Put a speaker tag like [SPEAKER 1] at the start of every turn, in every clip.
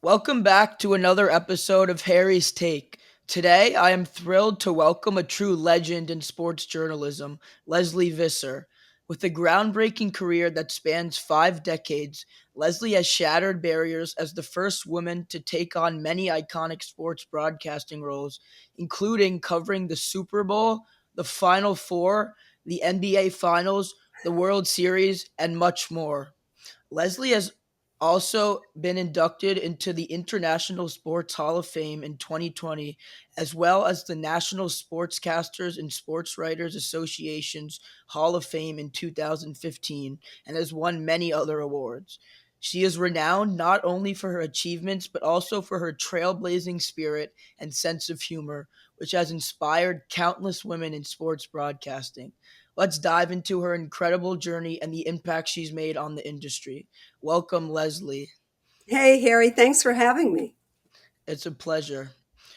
[SPEAKER 1] Welcome back to another episode of Harry's Take. Today, I am thrilled to welcome a true legend in sports journalism, Lesley Visser. With a groundbreaking career that spans 5 decades, Leslie has shattered barriers as the first woman to take on many iconic sports broadcasting roles, including covering the Super Bowl, the Final Four, the NBA Finals, the World Series, and much more. Leslie has also been inducted into the International Sports Hall of Fame in 2020, as well as the National Sportscasters and Sports Writers Association's Hall of Fame in 2015, and has won many other awards. She is renowned not only for her achievements, but also for her trailblazing spirit and sense of humor, which has inspired countless women in sports broadcasting. Let's dive into her incredible journey and the impact she's made on the industry. Welcome, Leslie.
[SPEAKER 2] Hey, Harry, thanks for having me.
[SPEAKER 1] It's a pleasure.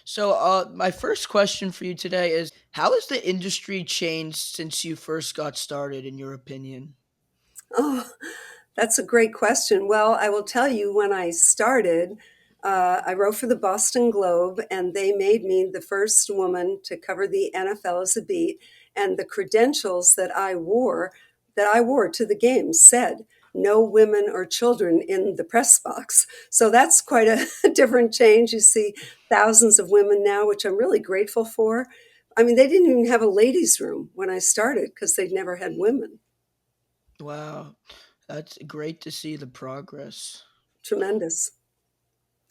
[SPEAKER 1] So, my first question for you today is: how has the industry changed since you first got started, in your opinion?
[SPEAKER 2] Oh, that's a great question. Well, I will tell you, when I started, I wrote for the Boston Globe, and they made me the first woman to cover the NFL as a beat. And the credentials that I wore to the games said, "No women or children in the press box." So that's quite a different change. You see thousands of women now, which I'm really grateful for. I mean, they didn't even have a ladies' room when I started because they'd never had women.
[SPEAKER 1] Wow, that's great to see the progress.
[SPEAKER 2] Tremendous.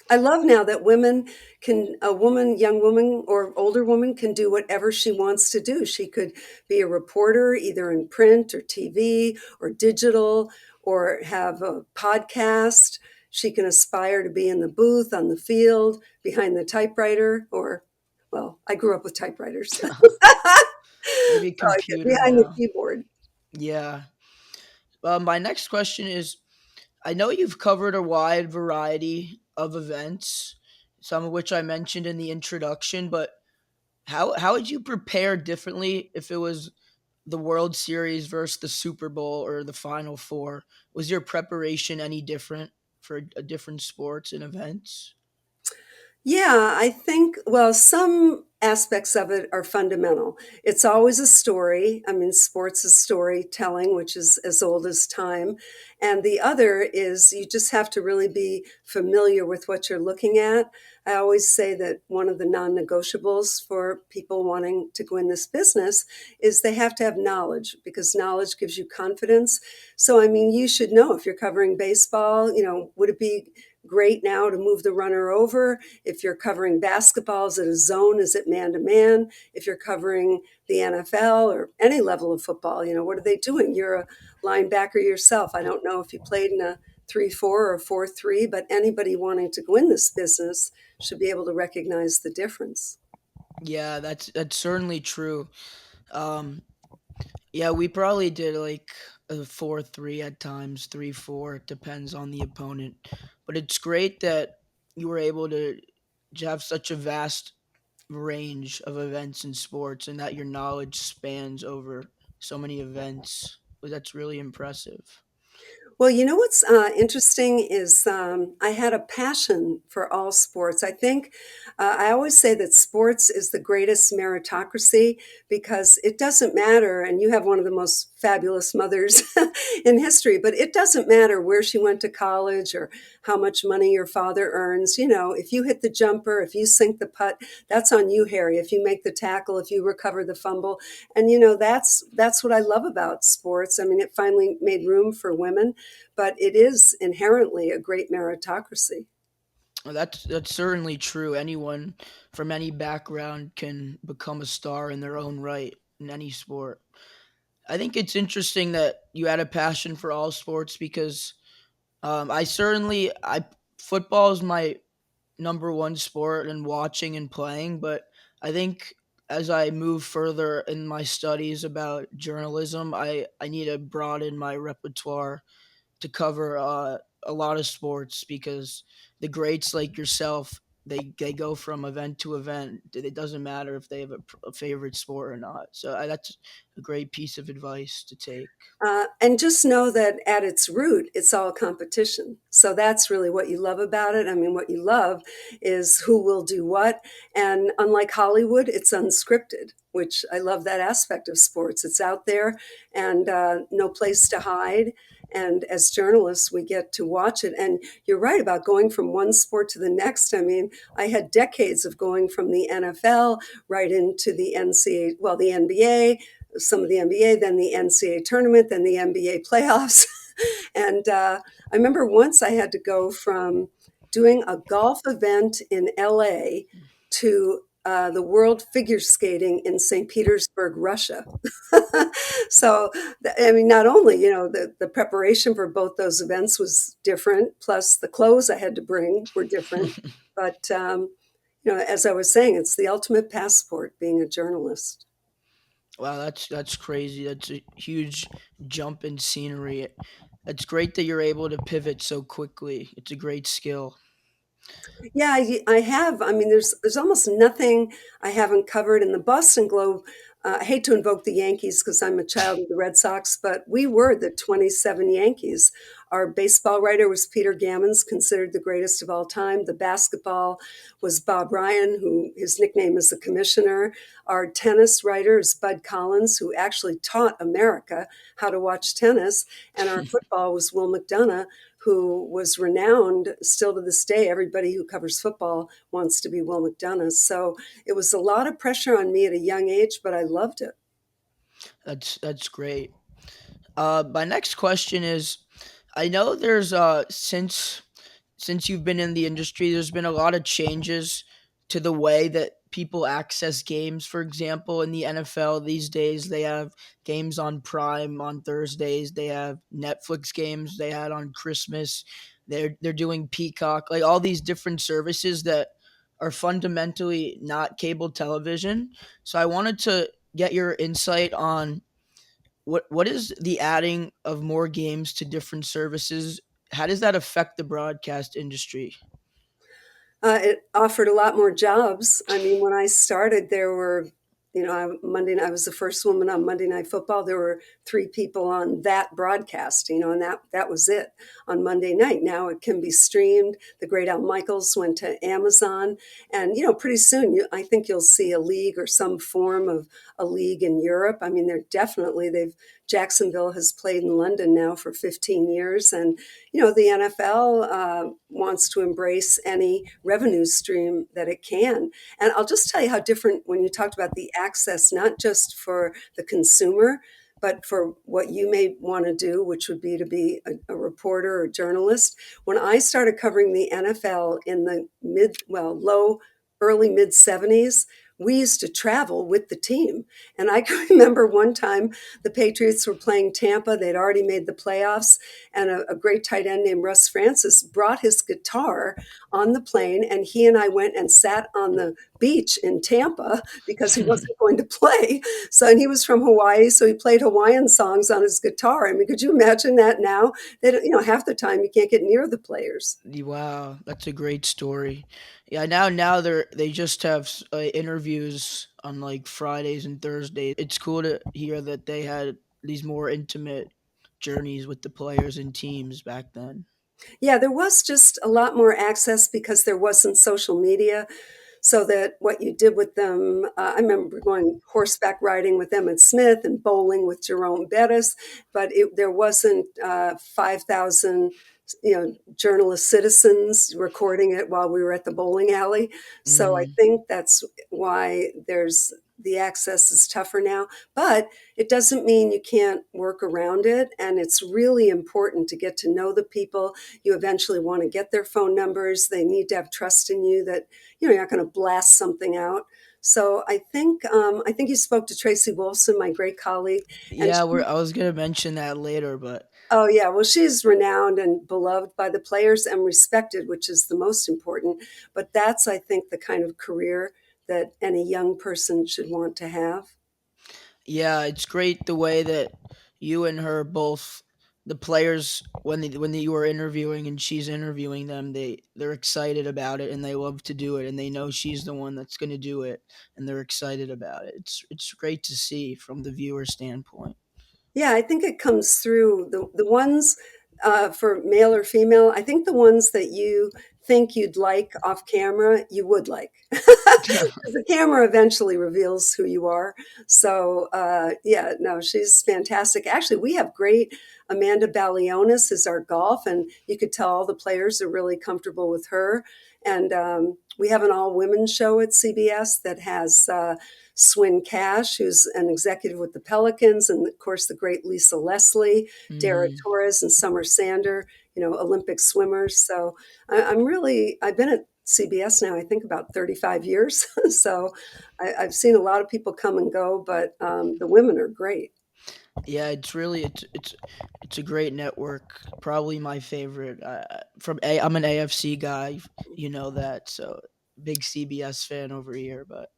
[SPEAKER 2] I love now that a woman, young woman or older woman can do whatever she wants to do. She could be a reporter either in print or TV or digital, or have a podcast. She can aspire to be in the booth, on the field, behind the typewriter, or, well, I grew up with typewriters.
[SPEAKER 1] Maybe computer
[SPEAKER 2] Behind the
[SPEAKER 1] now.
[SPEAKER 2] keyboard.
[SPEAKER 1] Yeah. My next question is: I know you've covered a wide variety of events, some of which I mentioned in the introduction, but how would you prepare differently if it was the World Series versus the Super Bowl or the Final Four? Was your preparation any different for a different sports and events?
[SPEAKER 2] Yeah, I think, well, some aspects of it are fundamental. It's always a story. I mean, sports is storytelling, which is as old as time. And the other is you just have to really be familiar with what you're looking at. I always say that one of the non negotiables for people wanting to go in this business is they have to have knowledge, because knowledge gives you confidence. So, I mean, you should know if you're covering baseball, would it be great now to move the runner over? If you're covering basketball, is it a zone? Is it man to man? If you're covering the NFL or any level of football, what are they doing? You're a linebacker yourself. I don't know if you played in a 3-4 or 4-3, but anybody wanting to go in this business should be able to recognize the difference.
[SPEAKER 1] Yeah, that's certainly true. Um, yeah, we probably did like a 4-3 at times, 3-4. It depends on the opponent, but it's great that you were able to have such a vast range of events in sports and that your knowledge spans over so many events. Well, that's really impressive.
[SPEAKER 2] Well, you know what's interesting is I had a passion for all sports. I think I always say that sports is the greatest meritocracy, because it doesn't matter, and you have one of the most fabulous mothers in history, but it doesn't matter where she went to college or how much money your father earns. If you hit the jumper, if you sink the putt, that's on you, Harry. If you make the tackle, if you recover the fumble, and that's what I love about sports. I mean, it finally made room for women, but it is inherently a great meritocracy.
[SPEAKER 1] Well, that's certainly true. Anyone from any background can become a star in their own right in any sport. I think it's interesting that you had a passion for all sports because I football is my number one sport in watching and playing, but I think as I move further in my studies about journalism, I need to broaden my repertoire to cover a lot of sports because the greats like yourself they go from event to event. It doesn't matter if they have a favorite sport or not. So that's a great piece of advice to take.
[SPEAKER 2] And just know that at its root, it's all competition. So that's really what you love about it. I mean, what you love is who will do what. And unlike Hollywood, it's unscripted, which I love that aspect of sports. It's out there and no place to hide. And as journalists, we get to watch it. And you're right about going from one sport to the next. I mean, I had decades of going from the NFL right into the NCAA, well, the NBA, some of the NBA, then the NCAA tournament, then the NBA playoffs. And I remember once I had to go from doing a golf event in LA to the World Figure Skating in St. Petersburg, Russia. So, I mean, not only, the preparation for both those events was different, plus the clothes I had to bring were different. But, as I was saying, it's the ultimate passport being a journalist.
[SPEAKER 1] Wow, that's crazy. That's a huge jump in scenery. It's great that you're able to pivot so quickly. It's a great skill.
[SPEAKER 2] Yeah, I have. I mean, there's almost nothing I haven't covered in the Boston Globe. I hate to invoke the Yankees because I'm a child of the Red Sox, but we were the 27 Yankees. Our baseball writer was Peter Gammons, considered the greatest of all time. The basketball was Bob Ryan, who his nickname is the Commissioner. Our tennis writer is Bud Collins, who actually taught America how to watch tennis. And our football was Will McDonough, who was renowned still to this day. Everybody who covers football wants to be Will McDonough. So it was a lot of pressure on me at a young age, but I loved it.
[SPEAKER 1] That's great. My next question is, I know there's since you've been in the industry, there's been a lot of changes to the way that people access games. For example, in the NFL these days, they have games on Prime on Thursdays. They have Netflix games they had on Christmas. They're doing Peacock, like all these different services that are fundamentally not cable television. So I wanted to get your insight on what is the adding of more games to different services? How does that affect the broadcast industry?
[SPEAKER 2] It offered a lot more jobs. I mean, when I started, there were, Monday. I was the first woman on Monday Night Football. There were three people on that broadcast, and that was it on Monday night. Now it can be streamed. The great Al Michaels went to Amazon, and pretty soon, I think you'll see a league or some form of a league in Europe. I mean, they've Jacksonville has played in London now for 15 years, and the NFL wants to embrace any revenue stream that it can. And I'll just tell you how different when you talked about the access, not just for the consumer, but for what you may want to do, which would be to be a reporter or journalist. When I started covering the NFL in the early mid 70s, we used to travel with the team. And I can remember one time the Patriots were playing Tampa. They'd already made the playoffs. And a great tight end named Russ Francis brought his guitar on the plane. And he and I went and sat on the beach in Tampa because he wasn't going to play. So, and he was from Hawaii. So he played Hawaiian songs on his guitar. I mean, could you imagine that now? That, half the time you can't get near the players.
[SPEAKER 1] Wow, that's a great story. Yeah, now they just have interviews on like Fridays and Thursdays. It's cool to hear that they had these more intimate journeys with the players and teams back then.
[SPEAKER 2] Yeah, there was just a lot more access because there wasn't social media. So that what you did with them, I remember going horseback riding with Emmett Smith and bowling with Jerome Bettis, but there wasn't 5,000, journalist citizens recording it while we were at the bowling alley. So I
[SPEAKER 1] Hmm.
[SPEAKER 2] think that's why the access is tougher now, but it doesn't mean you can't work around it. And it's really important to get to know the people. You eventually want to get their phone numbers. They need to have trust in you that you're not going to blast something out. So I think you spoke to Tracy Wolfson, my great colleague, and
[SPEAKER 1] Yeah, I was gonna mention that later, but
[SPEAKER 2] oh yeah, well she's renowned and beloved by the players and respected, which is the most important. But that's I think the kind of career that any young person should want to have.
[SPEAKER 1] yeah, it's great the way that you and her both the players when you were interviewing and she's interviewing them, they're excited about it and they love to do it and they know she's the one that's going to do it and they're excited about it. It's great to see from the viewer standpoint.
[SPEAKER 2] Yeah, I think it comes through the ones for male or female. I think the ones that you think you'd like off camera, you would like. Because the camera eventually reveals who you are. So, yeah, no, she's fantastic. Actually, we have great Amanda Balionis is our golf, and you could tell all the players are really comfortable with her. And we have an all women show at CBS that has Swin Cash, who's an executive with the Pelicans, and of course the great Lisa Leslie, Dara
[SPEAKER 1] Hmm.
[SPEAKER 2] Torres, and Summer Sander, Olympic swimmers. So I've been at CBS now, I think about 35 years. So I've seen a lot of people come and go, but the women are great.
[SPEAKER 1] Yeah, it's a great network. Probably my favorite. I'm an AFC guy, you know that. So big CBS fan over here. But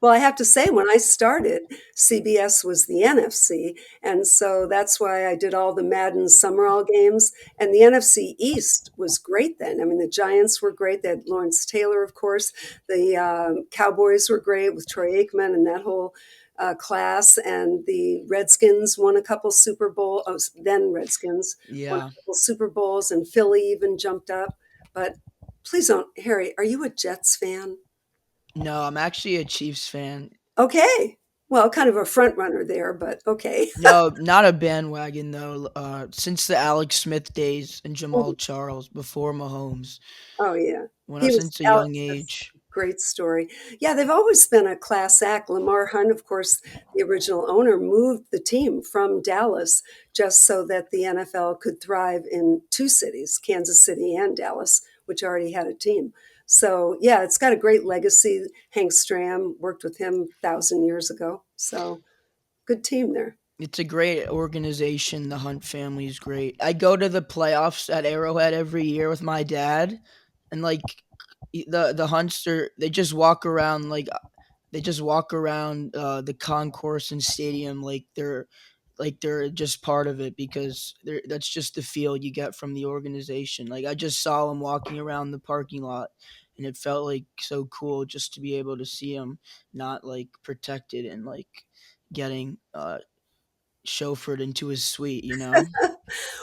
[SPEAKER 2] Well, I have to say, when I started, CBS was the NFC. And so that's why I did all the Madden Summerall games. And the NFC East was great then. I mean, the Giants were great. They had Lawrence Taylor, of course. The Cowboys were great with Troy Aikman and that whole class. And the Redskins won a couple Super Bowl. Oh, then Redskins won
[SPEAKER 1] yeah,
[SPEAKER 2] a couple Super Bowls, and Philly even jumped up. But please don't, Harry, are you a Jets fan?
[SPEAKER 1] no, I'm actually a Chiefs fan.
[SPEAKER 2] Okay. Well, kind of a front runner there, but okay.
[SPEAKER 1] No, not a bandwagon though. Since the Alex Smith days and Jamal Charles before Mahomes,
[SPEAKER 2] Oh, yeah.
[SPEAKER 1] when I
[SPEAKER 2] He
[SPEAKER 1] was
[SPEAKER 2] was
[SPEAKER 1] since a
[SPEAKER 2] Alex
[SPEAKER 1] young
[SPEAKER 2] Smith's
[SPEAKER 1] age.
[SPEAKER 2] great story. Yeah, they've always been a class act. Lamar Hunt, of course, the original owner, moved the team from Dallas just so that the NFL could thrive in two cities, Kansas City and Dallas, which already had a team. So, yeah, it's got a great legacy. Hank Stram worked with him 1,000 years ago. So, good team there.
[SPEAKER 1] It's a great organization. The Hunt family is great. I go to the playoffs at Arrowhead every year with my dad, and like the Hunts are they just walk around the concourse and stadium like they're just part of it because that's just the feel you get from the organization. Like I just saw them walking around the parking lot, and it felt like so cool just to be able to see them not like protected and like getting chauffeured into his suite. You know?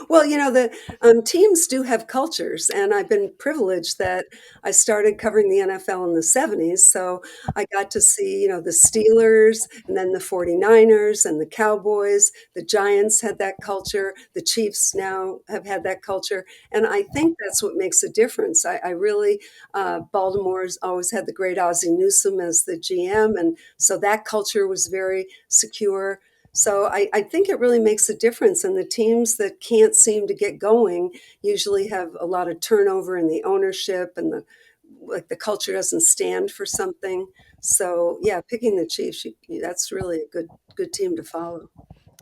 [SPEAKER 2] Well, the teams do have cultures, and I've been privileged that I started covering the NFL in the 70s. So I got to see, the Steelers and then the 49ers and the Cowboys. The Giants had that culture. The Chiefs now have had that culture. And I think that's what makes a difference. I really, Baltimore's always had the great Ozzie Newsome as the GM. And so that culture was very secure. So I think it really makes a difference. And the teams that can't seem to get going usually have a lot of turnover in the ownership, and the culture doesn't stand for something. So yeah, picking the Chiefs, that's really a good team to follow.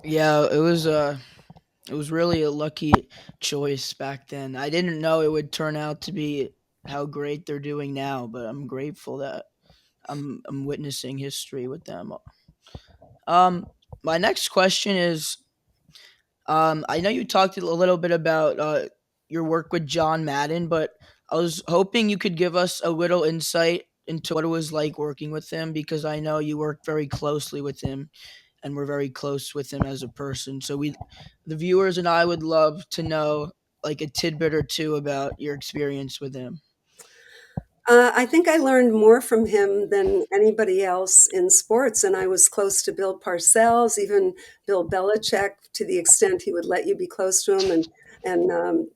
[SPEAKER 1] Yeah, it was really a lucky choice back then. I didn't know it would turn out to be how great they're doing now, but I'm grateful that I'm witnessing history with them. Um, my next question is, I know you talked a little bit about your work with John Madden, but I was hoping you could give us a little insight into what it was like working with him because I know you worked very closely with him and we're very close with him as a person. So the viewers and I would love to know like a tidbit or two about your experience with him.
[SPEAKER 2] I think I learned more from him than anybody else in sports, and I was close to Bill Parcells, even Bill Belichick, to the extent he would let you be close to him, and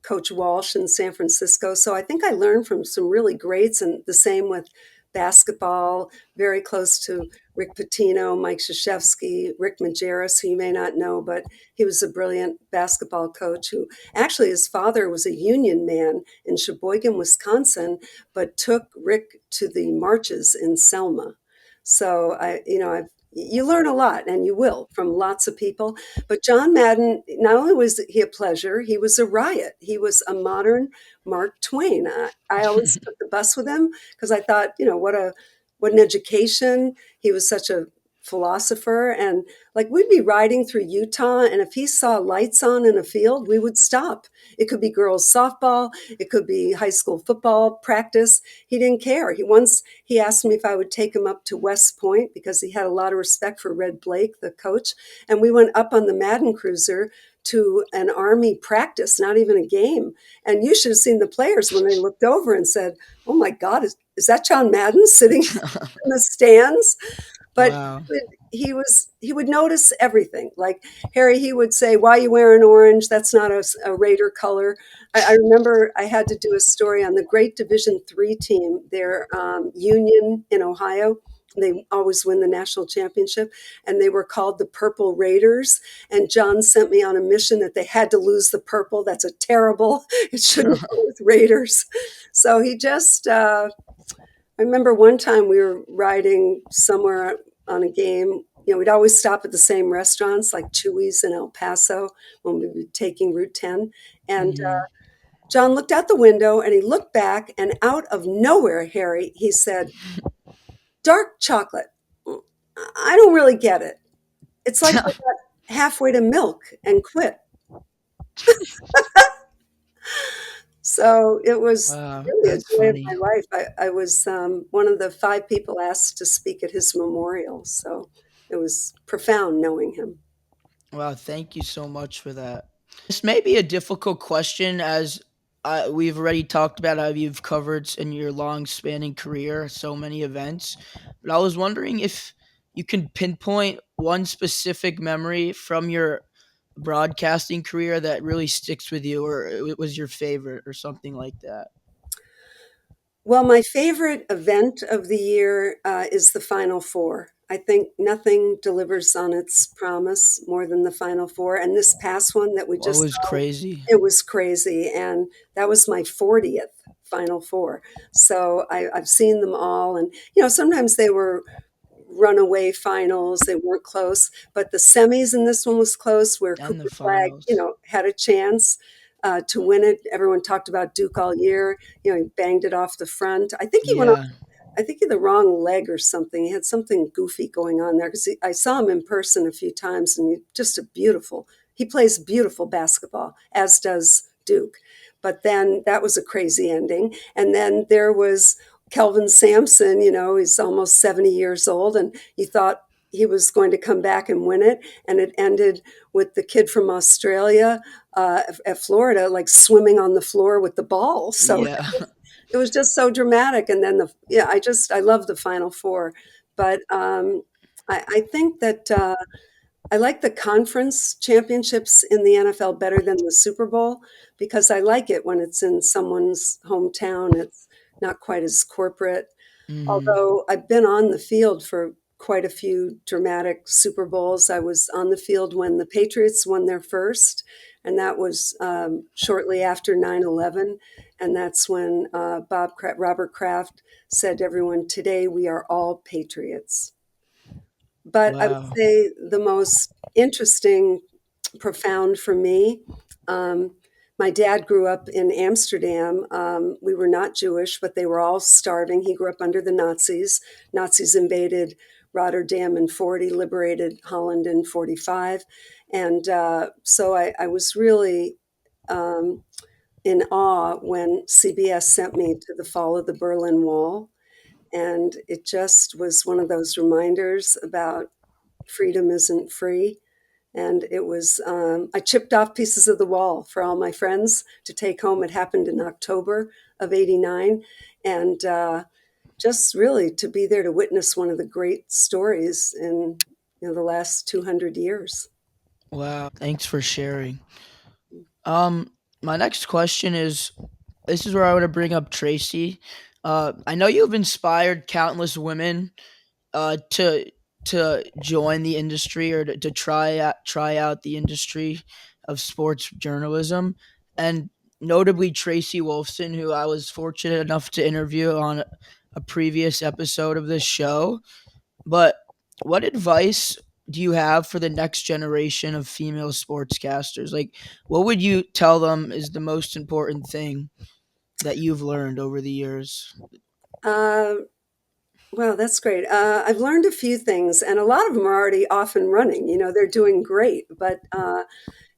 [SPEAKER 2] Coach Walsh in San Francisco. So I think I learned from some really greats, and the same with basketball, very close to Rick Pitino, Mike Krzyzewski, Rick Majerus, who you may not know, but he was a brilliant basketball coach who actually his father was a union man in Sheboygan, Wisconsin, but took Rick to the marches in Selma. So you learn a lot, and you will from lots of people. But John Madden, not only was he a pleasure, he was a riot. He was a modern Mark Twain. I always took the bus with him because I thought, what an education. He was such a philosopher. And like we'd be riding through Utah, and if he saw lights on in a field, we would stop. It could be girls softball, it could be high school football practice. He didn't care. He asked me if I would take him up to West Point because he had a lot of respect for Red Blake, the coach. And we went up on the Madden cruiser to an Army practice, not even a game. And you should have seen the players when they looked over and said, "Oh my God, is that John Madden sitting in the stands?" But
[SPEAKER 1] Wow.
[SPEAKER 2] he would notice everything. Like Harry, he would say, "Why are you wearing orange? That's not a Raider color." I remember I had to do a story on the great Division III team, their Union in Ohio. They always win the national championship, and they were called the Purple Raiders. And John sent me on a mission that they had to lose the purple. That's a terrible. It shouldn't go with Raiders. So he just I remember one time we were riding somewhere on a game. We'd always stop at the same restaurants like Chewy's in El Paso when we were taking Route 10. And
[SPEAKER 1] Hmm.
[SPEAKER 2] John looked out the window and he looked back, and out of nowhere, Harry, he said, "Dark chocolate. I don't really get it. It's like I got halfway to milk and quit." So it was
[SPEAKER 1] Wow,
[SPEAKER 2] really a
[SPEAKER 1] that's
[SPEAKER 2] joy of
[SPEAKER 1] funny.
[SPEAKER 2] my life. I was one of the 5 people asked to speak at his memorial. So it was profound knowing him.
[SPEAKER 1] Wow, thank you so much for that. This may be a difficult question as we've already talked about how you've covered in your long spanning career so many events. But I was wondering if you can pinpoint one specific memory from your broadcasting career that really sticks with you or it was your favorite or something like that.
[SPEAKER 2] Well, my favorite event of the year is the Final Four. I think nothing delivers on its promise more than the Final Four. And this past one that we
[SPEAKER 1] Well, it
[SPEAKER 2] just
[SPEAKER 1] was
[SPEAKER 2] saw,
[SPEAKER 1] crazy.
[SPEAKER 2] it was crazy. And that was my 40th Final Four. So I've seen them all. And, sometimes they were runaway finals. They weren't close, but the semis in this one was close where
[SPEAKER 1] And the
[SPEAKER 2] Cooper Flag,
[SPEAKER 1] finals.
[SPEAKER 2] had a chance to win it. Everyone talked about Duke all year. He banged it off the front.
[SPEAKER 1] Yeah.
[SPEAKER 2] I think he had the wrong leg or something. He had something goofy going on there because I saw him in person a few times, and just a beautiful. He plays beautiful basketball, as does Duke. But then that was a crazy ending. And then there was Kelvin Sampson. He's almost 70 years old, and you thought he was going to come back and win it. And it ended with the kid from Australia at Florida, like swimming on the floor with the ball. So
[SPEAKER 1] Yeah.
[SPEAKER 2] it was just so dramatic. And then I love the Final Four, but I think that I like the conference championships in the NFL better than the Super Bowl because I like it when it's in someone's hometown. It's not quite as corporate.
[SPEAKER 1] Hmm.
[SPEAKER 2] Although I've been on the field for quite a few dramatic Super Bowls. I was on the field when the Patriots won their first, and that was shortly after 9/11. And that's when Robert Kraft said to everyone, "Today we are all patriots." But I would
[SPEAKER 1] Wow.
[SPEAKER 2] say the most interesting, profound for me, um, my dad grew up in Amsterdam. We were not Jewish, but they were all starving. He grew up under the Nazis. Nazis invaded Rotterdam in 40, liberated Holland in 45. And so I was really um, in awe when CBS sent me to the fall of the Berlin Wall. And it just was one of those reminders about freedom isn't free. And it was, I chipped off pieces of the wall for all my friends to take home. It happened in October of '89. And just really to be there to witness one of the great stories in the last 200 years.
[SPEAKER 1] Wow. Thanks for sharing. My next question is this is where I want to bring up Tracy. I know you've inspired countless women to join the industry or to try out the industry of sports journalism, and notably Tracy Wolfson, who I was fortunate enough to interview on a previous episode of this show. But what advice do you have for the next generation of female sportscasters? Like, what would you tell them is the most important thing that you've learned over the years?
[SPEAKER 2] Uh, Wow, that's great. I've learned a few things, and a lot of them are already off and running. They're doing great. But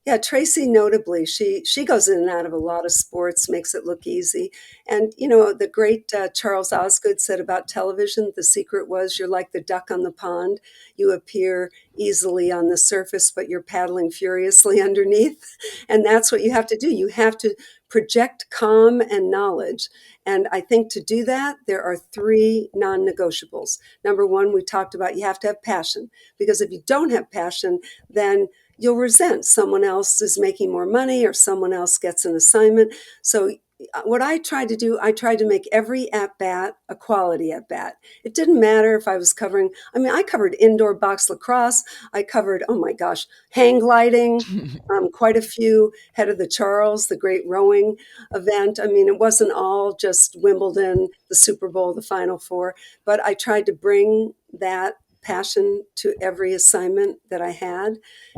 [SPEAKER 2] yeah, Tracy notably, she goes in and out of a lot of sports, makes it look easy. And the great Charles Osgood said about television, the secret was you're like the duck on the pond. You appear easily on the surface, but you're paddling furiously underneath. And that's what you have to do. You have to project calm and knowledge. And I think to do that, there are three non-negotiables. Number one, we talked about you have to have passion, because if you don't have passion, then you'll resent someone else is making more money or someone else gets an assignment. So what I tried to do, I tried to make every at bat a quality at bat. It didn't matter if I was covering, I mean, I covered indoor box lacrosse. I covered, oh my gosh, hang gliding, quite a few, head of the Charles, the great rowing event. I mean, it wasn't all just Wimbledon, the Super Bowl, the Final Four, but I tried to bring that passion to every assignment that I had.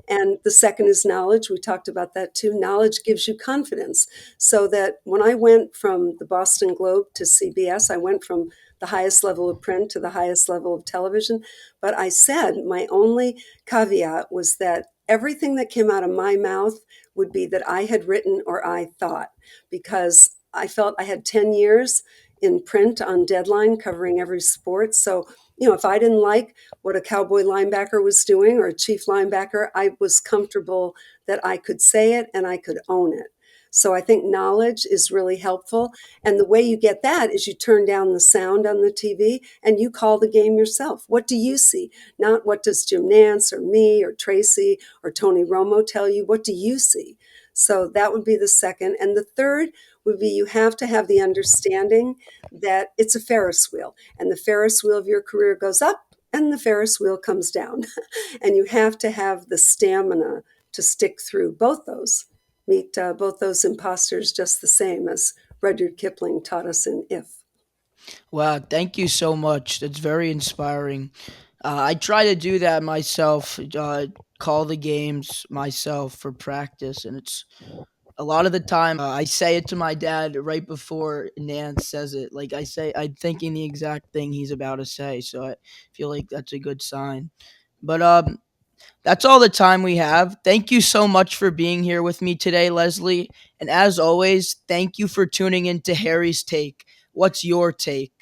[SPEAKER 2] And the second is knowledge. We talked about that too. Knowledge gives you confidence. So that when I went from the Boston Globe to CBS, I went from the highest level of print to the highest level of television. But I said my only caveat was that everything that came out of my mouth would be that I had written or I thought, because I felt I had 10 years in print on deadline covering every sport. So, if I didn't like what a cowboy linebacker was doing or a chief linebacker, I was comfortable that I could say it and I could own it. So I think knowledge is really helpful. And the way you get that is you turn down the sound on the TV and you call the game yourself. What do you see? Not what does Jim Nance or me or Tracy or Tony Romo tell you? What do you see? So that would be the second. And the third would be you have to have the understanding that it's a Ferris wheel, and the Ferris wheel of your career goes up and the Ferris wheel comes down. And you have to have the stamina to stick through both those, meet both those imposters just the same as Rudyard Kipling taught us in If.
[SPEAKER 1] Wow, thank you so much. That's very inspiring. I try to do that myself, call the games myself for practice, and it's a lot of the time I say it to my dad right before Nance says it. Like I'm thinking the exact thing he's about to say, so I feel like that's a good sign. But that's all the time we have. Thank you so much for being here with me today, Leslie. And as always, thank you for tuning in to Harry's Take. What's your take?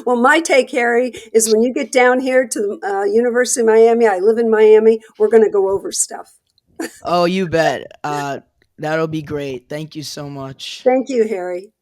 [SPEAKER 2] Well, my take, Harry, is when you get down here to University of Miami, I live in Miami, we're going to go over stuff.
[SPEAKER 1] Oh, you bet. That'll be great. Thank you so much.
[SPEAKER 2] Thank you, Harry.